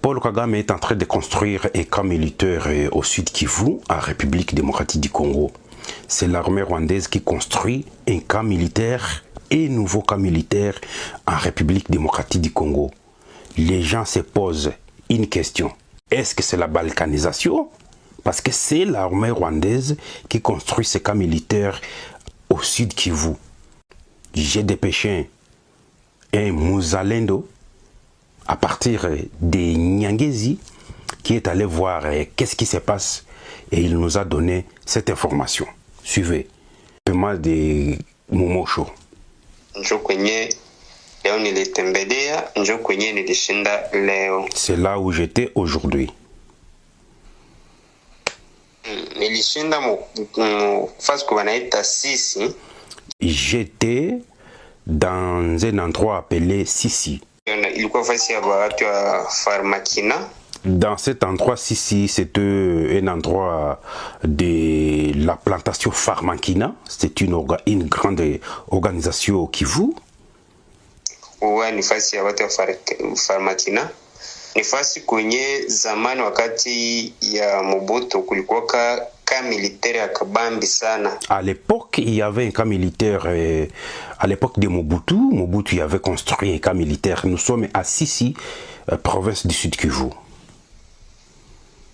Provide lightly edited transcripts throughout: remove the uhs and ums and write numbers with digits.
Paul Kagame est en train de construire un camp militaire au sud Kivu, en République démocratique du Congo. C'est l'armée rwandaise qui construit un camp militaire et un nouveau camp militaire en République démocratique du Congo. Les gens se posent une question. Est-ce que c'est la balkanisation? Parce que c'est l'armée rwandaise qui construit ce camp militaire au sud Kivu. J'ai dépêché un Muzalendo à partir de Nyangezi qui est allé voir qu'est-ce qui se passe et il nous a donné cette information. Suivez. Paiement de Momosho. C'est là où j'étais aujourd'hui. J'étais dans un endroit appelé Sisi. Dans cet endroit Sisi, c'était un endroit de la plantation Farmakina. C'est une grande organisation Kivu. Nifasi kwenye zamani wakati ya Mobutu kulikuwa camp militaire ya kabambi sana. À l'époque, il y avait un camp militaire. À l'époque de Mobutu, Mobutu avait construit un camp militaire. Nous sommes à Sisi, province du Sud Kivu.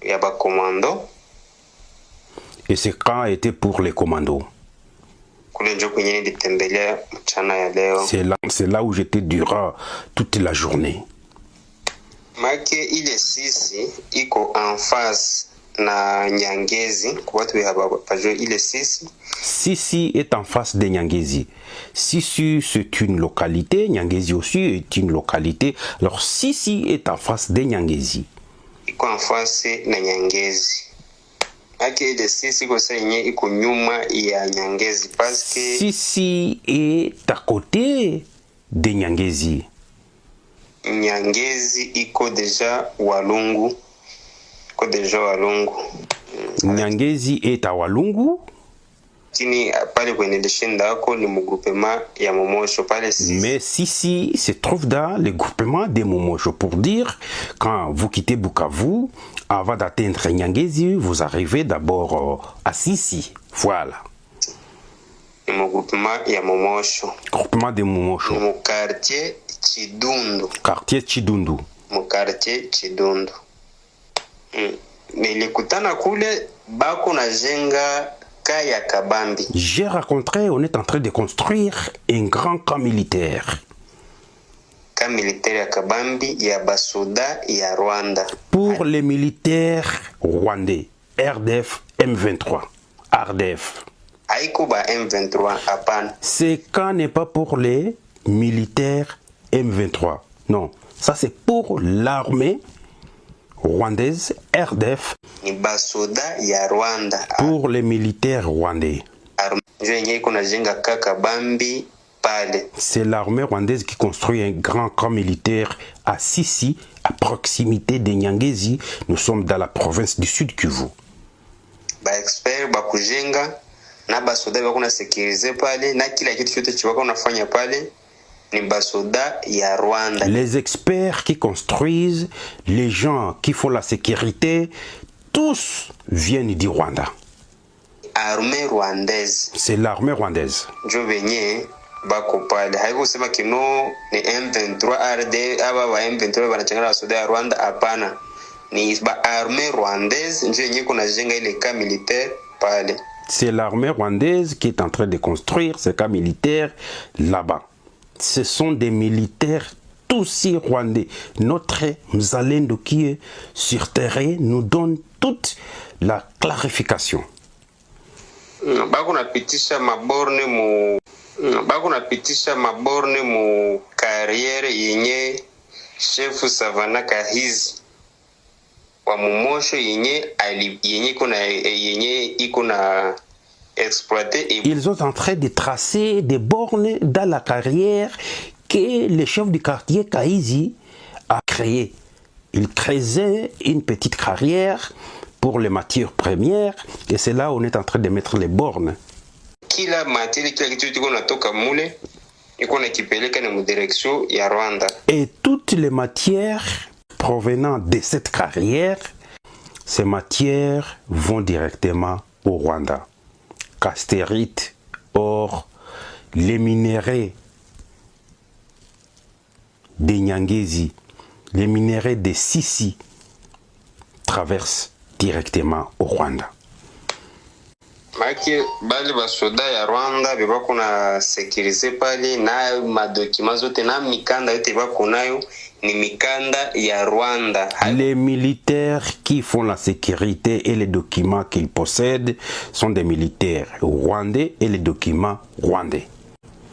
Ya ba commando. Et ce camp était pour les commandos. C'est là où j'étais durant toute la journée. Make ile Sisi iko en face na Nyangezi kwa watu hapa ile Sisi. Sisi est en face de Nyangezi. Sisi c'est une localité, Nyangezi aussi est une localité. Alors Sisi est en face de Nyangezi. Iko en face na Nyangezi. Make ile Sisi ko senye iko nyuma ya Nyangezi parce que Sisi est à côté de Nyangezi. Nyangezi iko deja Walungu. Nyangezi est à Walungu. Kini pale kwenye lishinda yako ni groupement ya Momosho pale Sisi. Mais Sisi se trouve dans le groupement de Momosho. Pour dire, quand vous quittez Bukavu, avant d'atteindre Nyangezi, vous arrivez d'abord à Sisi. Voilà. Ni groupement ya Momosho. Groupement de Momosho. Ni quartier Chidundu. Quartier Chidundu. Mu quartier Chidundu. Nilikutana kule bako na jenga kaya kabambi. J'ai rencontré, on est en train de construire un grand camp militaire. Camp militaire ya kabambi ya basoda ya Rwanda. Pour les militaires rwandais, RDF M23. RDF. Haiko ba M23 hapana. Ce camp n'est pas pour les militaires M23. Non, ça c'est pour l'armée rwandaise, RDF. Ni basoda ya Rwanda. Pour les militaires rwandais. C'est l'armée rwandaise qui construit un grand camp militaire à Sisi, à proximité de Nyangezi. Nous sommes dans la province du Sud Kivu. Ba expert ba kujenga na basoda bakuna sécuriser pale na kila kitu chote chibaka unafanya pale. Les experts qui construisent, les gens qui font la sécurité, tous viennent du Rwanda. Armée rwandaise. C'est l'armée rwandaise. Je venais bako pale. Haiko sema kino ni M23 RD aba ba M23 banachangana na soda ya Rwanda hapana. Ni ba armée rwandaise ndio yenyewe kuna jenga ile camp militaire pale. C'est l'armée rwandaise qui est en train de construire ce camp militaire là-bas. Ce sont des militaires tous rwandais. Notre Mzalendo qui est sur terrain nous donne toute la clarification. Bako napitisha maborne mu carrière yenye chef Savana Kahizi wa Momosho yenye iko na exploité. Ils sont en train de tracer des bornes dans la carrière que le chef du quartier Kahizi a créé. Il creusait une petite carrière pour les matières premières et c'est là où on est en train de mettre les bornes. Kila matière, kila kitu tiko natoka mule iko na kipeleka na direction ya Rwanda. Et toutes les matières provenant de cette carrière, ces matières vont directement au Rwanda. Castérite, or, les minéraux des Nyangezi, les minéraux des Sisi traversent directement au Rwanda. Maki bali basoda ya Rwanda bebako na sekirize pale na madokima zote na mikanda yote bako nayo ni mikanda ya Rwanda. Les militaires qui font la sécurité et les documents qu'ils possèdent sont des militaires rwandais et les documents rwandais.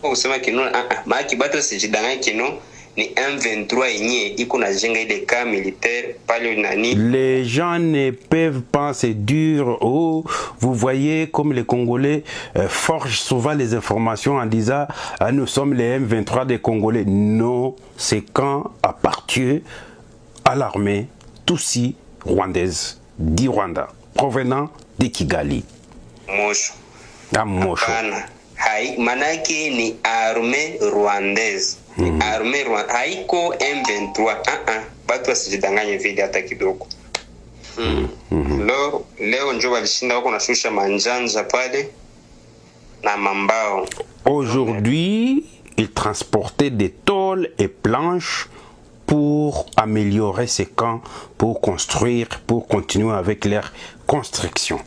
Usema kino maki bato sijidanganya kino ni M23 yenye iko na jenga ile cas militaire pale nani. Les gens ne peuvent pas se dire oh vous voyez comme les Congolais forgent souvent les informations en disant ah, nous sommes les M23 des Congolais. Non, ces camps appartiennent à l'armée Tutsi rwandaise du Rwanda provenant de Kigali. Mosho. À Mosho. Hai manake ni armée rwandaise. Armée rwandaise haiko M23. Batu wasijidanganye vile hata kidogo. Leo njo walishinda wako na shusha manjanja pale na mambao. Aujourd'hui, ils transportaient des tôles et planches pour améliorer ces camps, pour construire, pour continuer avec leur construction.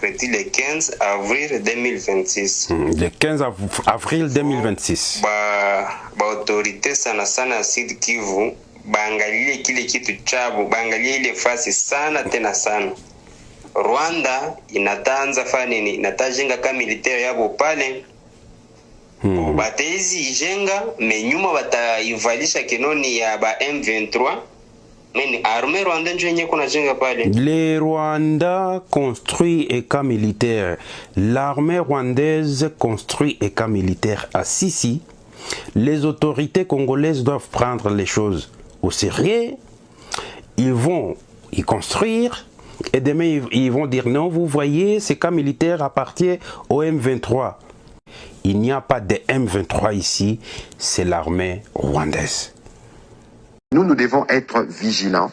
Le 15 avril 2026. Le 15 avril 2026. Ba autorité sana sana Sud Kivu baangalie kile kitu chabo, baangalie ile fasi sana tena sana. Rwanda inatanza fani inatajenga kama militaire yabo pale. Batezi ijenga menyuma bataivalisha kinoni ya ba M23. Les Rwandais construisent un camp militaire. L'armée rwandaise construit un camp militaire à Sisi. Les autorités congolaises doivent prendre les choses au sérieux. Ils vont y construire et demain ils vont dire non, vous voyez, ce camp militaire appartient au M23. Il n'y a pas de M23 ici, c'est l'armée rwandaise. Nous devons être vigilants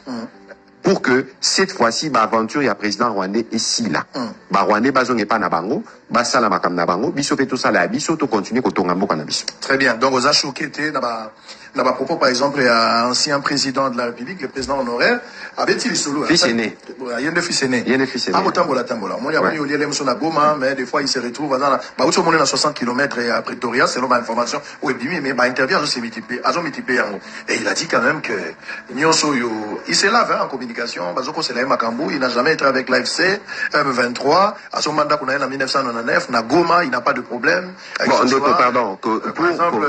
pour que cette fois-ci, l'aventure du président rwandais est si là. Les Rwandais ne pas na bango, basala makam na bango, biso pe to sala biso to continuer ko tonga mboka na biso. Très bien. Donc aux a choqué na ba propos par exemple il y a un ancien président de la République, le président honoraire, avait-il solo fils aîné. Il y a un fils aîné. Il y a un fils aîné. Ah tambola. Moi il y a venu au lieu de la Goma, mais des fois il se retrouve dans ba où on est à 60 km à Pretoria selon ma information. Oui, mais ba intervient je sais multiplié, et il a dit quand même que Nyonso yo il se lave en communication, bazoko c'est la Makambu, il n'a jamais été avec l'AFC M23 à son mandat qu'on a eu en 1999 na Goma, il n'a pas de problème. Bon, pardon, par exemple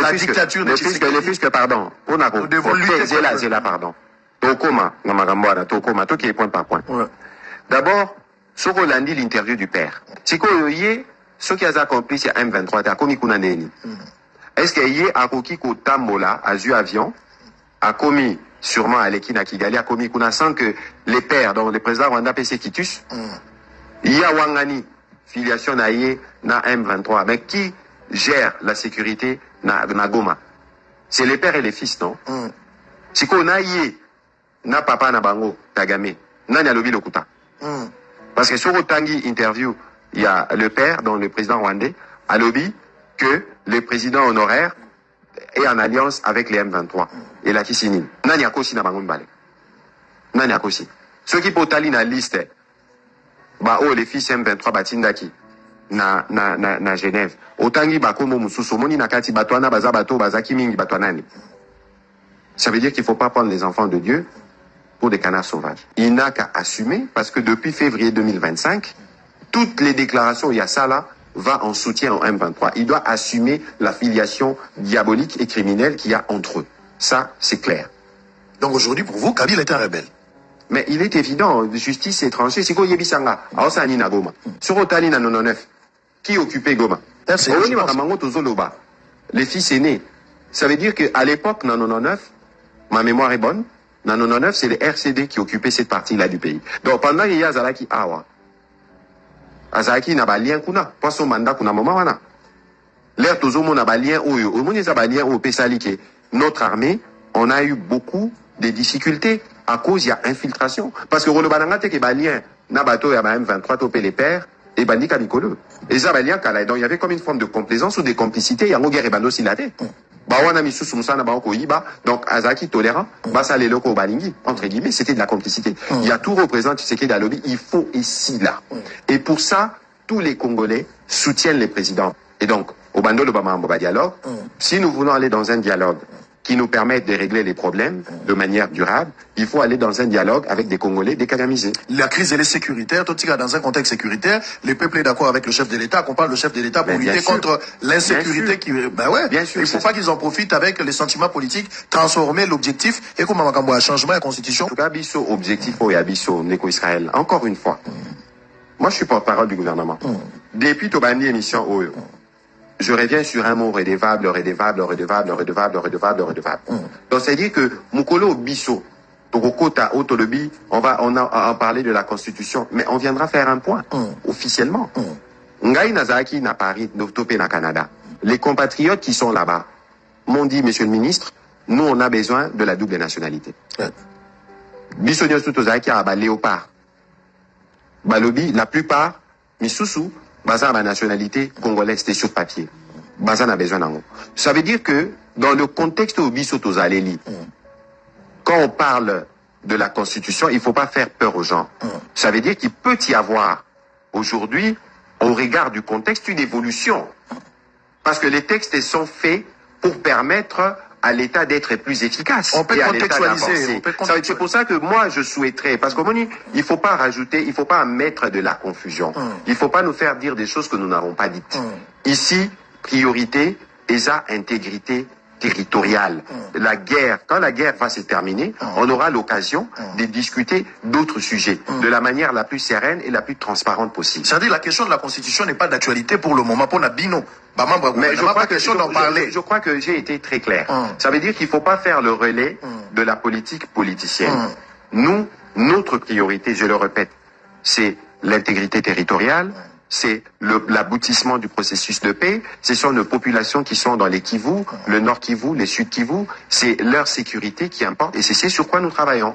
la dictature de le fisc, pardon, on a c'est là, pardon. Tokoma, Tokoma, tout qui est point par point. D'abord, ce qu'on a dit l'interview du père. C'est que ce qui a accompli, c'est M23, t'as commis kuna neni. Est-ce qu'il y a un koki ko tambola, à zu avion, a commis sûrement à l'Ekina Kigali, a commis kuna sans que les pères, donc le président Rwanda PC Kitus, il y a Wangani, filiation na M23, mais qui gère la sécurité na Goma? C'est les pères et les fils, non? Si qu'on a na papa na bango, Kagame, na nya lobi lokuta. Parce que sur Otangi interview, il y a le père, donc le président rwandais, a lobby que le président honoraire est en alliance avec les M23 et la Kisinin. Na nya kosi na bango mbale. Na nya kosi. Ceux qui potali na liste, les fils M23 batindaki. Na Genève. Otangi bakomo mususu moni nakati batwana baza bato bazaki mingi batwanani. Ça veut dire qu'il ne faut pas prendre les enfants de Dieu pour des canards sauvages. Il n'a qu'à assumer parce que depuis février 2025, toutes les déclarations il y a ça là va en soutien au M23. Il doit assumer la filiation diabolique et criminelle qu'il y a entre eux. Ça, c'est clair. Donc aujourd'hui, pour vous, Kabila est un rebelle. Mais il est évident, justice étrangère, c'est quoi Yebisanga? Aosani na Goma. Sur Otali na 99. Qui occupait Goma? Les fils aînés. Ça veut dire qu'à l'époque, dans 99, ma mémoire est bonne, dans 99, c'est les RCD qui occupaient cette partie-là du pays. Donc pendant qu'il y a Zalaki Awa, Azalaki n'a pas lien kuna, pas son mandat kuna moment wana. L'air tozomo n'a pas lien au monde n'a pas lien au Pessalike. Notre armée, on a eu beaucoup des difficultés à cause il y a infiltration. Parce que Rolobanangate qui est balien, Nabato et M23 topé les pères, et Bandika Mikolo. Et ça, donc il y avait comme une forme de complaisance ou de complicité, il y a un guerre et bando silate. Donc Azaki tolérant, ça les locaux balingi, entre guillemets, c'était de la complicité. Il y a tout représentant Tshisekedi à lobby, il faut ici là. Et pour ça, tous les Congolais soutiennent les présidents. Et donc, au bando le Bamamba dialogue, si nous voulons aller dans un dialogue qui nous permette de régler les problèmes de manière durable, il faut aller dans un dialogue avec des Congolais décanomisés. La crise, elle est sécuritaire. Tout dans un contexte sécuritaire, le peuple est d'accord avec le chef de l'État, qu'on parle le chef de l'État pour lutter contre l'insécurité qui... Ben ouais, bien sûr, il ne faut pas qu'ils en profitent avec les sentiments politiques, transformer l'objectif et comment on va changement la constitution. En tout cas, Bisso, objectif, Bisso, Neko Israël. Encore une fois, moi je suis porte-parole du gouvernement. Depuis Tobani émission Oyo, je reviens sur un mot redevable. Donc, c'est-à-dire que Mukolo Bisso, Tokokota, Otolobi, on a parlé de la Constitution, mais on viendra faire un point, officiellement. Ngai Nazaki n'a Paris, Topé na Canada. Les compatriotes qui sont là-bas m'ont dit, monsieur le ministre, nous, on a besoin de la double nationalité. Bisso Nyosutozaki a Léopard. Balobi, la plupart, Misusu, Bazar la nationalité congolaise, c'était sur papier. Bazar a besoin d'en haut. Ça veut dire que, dans le contexte où Bisoto Zaleli, quand on parle de la Constitution, il ne faut pas faire peur aux gens. Ça veut dire qu'il peut y avoir, aujourd'hui, au regard du contexte, une évolution. Parce que les textes sont faits pour permettre à l'État d'être plus efficace. On peut contextualiser. C'est pour ça que moi, je souhaiterais, parce qu'au il ne faut pas rajouter, il ne faut pas mettre de la confusion. Il ne faut pas nous faire dire des choses que nous n'avons pas dites. Ici, priorité, ESA, intégrité territoriale. La guerre, quand la guerre va se terminer, on aura l'occasion de discuter d'autres sujets de la manière la plus sereine et la plus transparente possible. C'est-à-dire la question de la Constitution n'est pas d'actualité pour le moment, pour Nabino. Mais je crois que j'ai été très clair. Ça veut dire qu'il ne faut pas faire le relais de la politique politicienne. Nous, notre priorité, je le répète, c'est l'intégrité territoriale, c'est l'aboutissement du processus de paix, ce sont nos populations qui sont dans les Kivu, le Nord Kivu, les Sud Kivu, c'est leur sécurité qui importe et c'est sur quoi nous travaillons.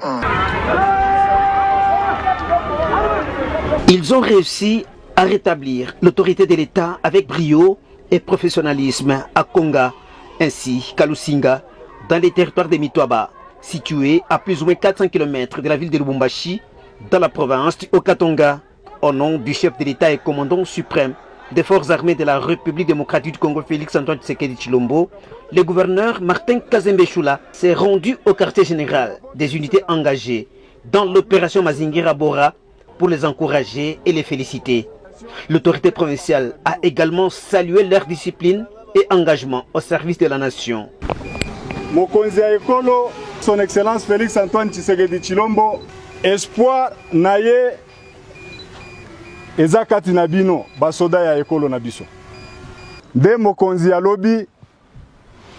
Ils ont réussi à rétablir l'autorité de l'État avec brio et professionnalisme à Konga, ainsi qu'à Lusinga, dans les territoires de Mitwaba, situés à plus ou moins 400 km de la ville de Lubumbashi, dans la province du Haut-Katanga. Au nom du chef de l'État et commandant suprême des forces armées de la République démocratique du Congo, Félix-Antoine Tshisekedi Tshilombo, le gouverneur Martin Kazembe Choula s'est rendu au quartier général des unités engagées dans l'opération Mazingira Bora pour les encourager et les féliciter. L'autorité provinciale a également salué leur discipline et engagement au service de la nation. Mokonzi ya ekolo, son excellence Félix-Antoine Tshisekedi Tshilombo, espoir naye eza kati na bino basoda ya ekolo na biso. Nde mokonzi ya lobi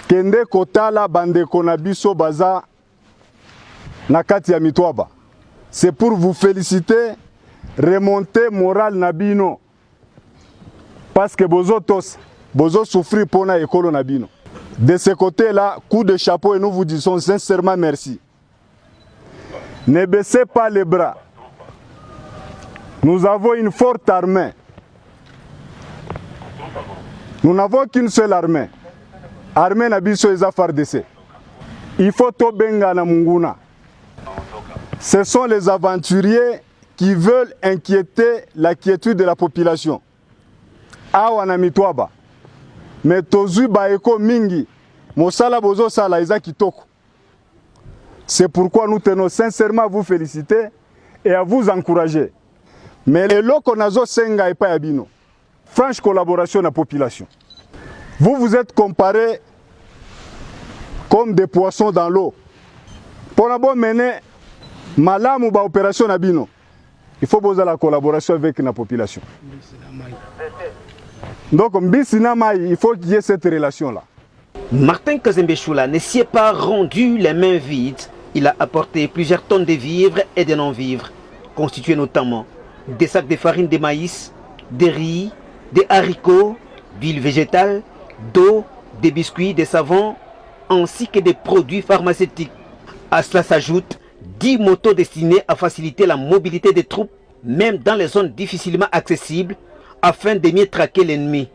kende kotala bandeko na biso baza na kati ya Mitwaba. C'est pour vous féliciter, remonter moral na bino. Parce que bozo souffrir pour na ekolo na bino. De ce côté-là, coup de chapeau et nous vous disons sincèrement merci. Ne baissez pas les bras. Nous avons une forte armée. Nous n'avons qu'une seule armée. Armée Nabiso Eza FARDC. Il faut Tobenga na Munguna. Ce sont les aventuriers qui veulent inquiéter la quiétude de la population. Awa na Mitwaba. Mais Tozui Baeko Mingi. Mosala Bozo Sala Eza Kitoko. C'est pourquoi nous tenons sincèrement à vous féliciter et à vous encourager. Mais les locaux nazo senga et pas yabino. Franche collaboration de la population. Vous êtes comparés comme des poissons dans l'eau. Pour mener malam ou opération nabino, il faut poser la collaboration avec la population. Donc, il faut qu'il y ait cette relation-là. Martin Kazembe Choula ne s'y est pas rendu les mains vides. Il a apporté plusieurs tonnes de vivres et de non-vivres, constitués notamment des sacs de farine de maïs, des riz, des haricots, d'huile végétale, d'eau, des biscuits, des savons, ainsi que des produits pharmaceutiques. À cela s'ajoutent 10 motos destinées à faciliter la mobilité des troupes, même dans les zones difficilement accessibles, afin de mieux traquer l'ennemi.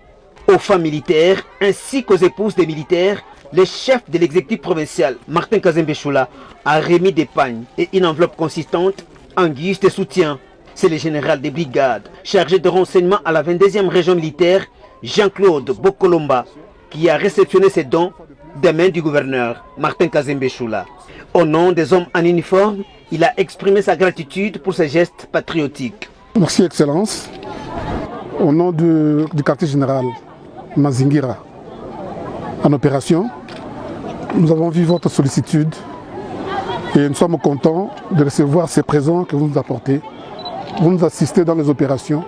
Aux femmes militaires ainsi qu'aux épouses des militaires, le chef de l'exécutif provincial, Martin Kazembe Choula, a remis des pagnes et une enveloppe consistante en guise de soutien. C'est le général des brigades chargé de renseignement à la 22e région militaire, Jean-Claude Bokolomba, qui a réceptionné ces dons des mains du gouverneur, Martin Kazembe Choula. Au nom des hommes en uniforme, il a exprimé sa gratitude pour ces gestes patriotiques. Merci, Excellence. Au nom du quartier général Mazingira, en opération, nous avons vu votre sollicitude et nous sommes contents de recevoir ces présents que vous nous apportez. Vous nous assistez dans les opérations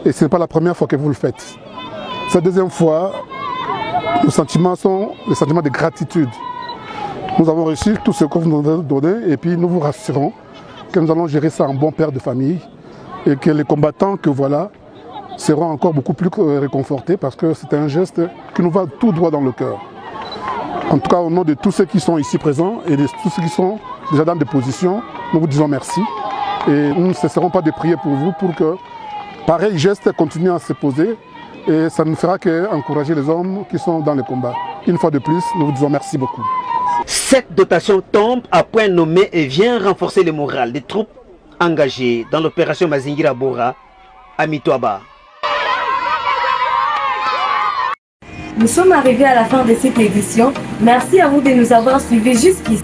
et ce n'est pas la première fois que vous le faites. Cette deuxième fois, nos sentiments sont les sentiments de gratitude. Nous avons reçu tout ce que vous nous avez donné et puis nous vous rassurons que nous allons gérer ça en bon père de famille et que les combattants que voilà seront encore beaucoup plus réconfortés parce que c'est un geste qui nous va tout droit dans le cœur. En tout cas, au nom de tous ceux qui sont ici présents et de tous ceux qui sont déjà dans des positions, nous vous disons merci et nous ne cesserons pas de prier pour vous pour que pareil geste continue à se poser et ça ne fera qu'encourager les hommes qui sont dans les combats. Une fois de plus, nous vous disons merci beaucoup. Cette dotation tombe à point nommé et vient renforcer le moral des troupes engagées dans l'opération Mazingira Bora à Mitwaba. Nous sommes arrivés à la fin de cette édition. Merci à vous de nous avoir suivis jusqu'ici.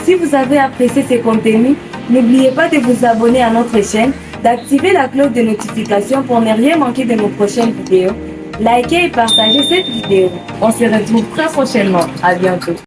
Si vous avez apprécié ces contenus, n'oubliez pas de vous abonner à notre chaîne, d'activer la cloche de notification pour ne rien manquer de nos prochaines vidéos. Likez et partagez cette vidéo. On se retrouve très prochainement. À bientôt.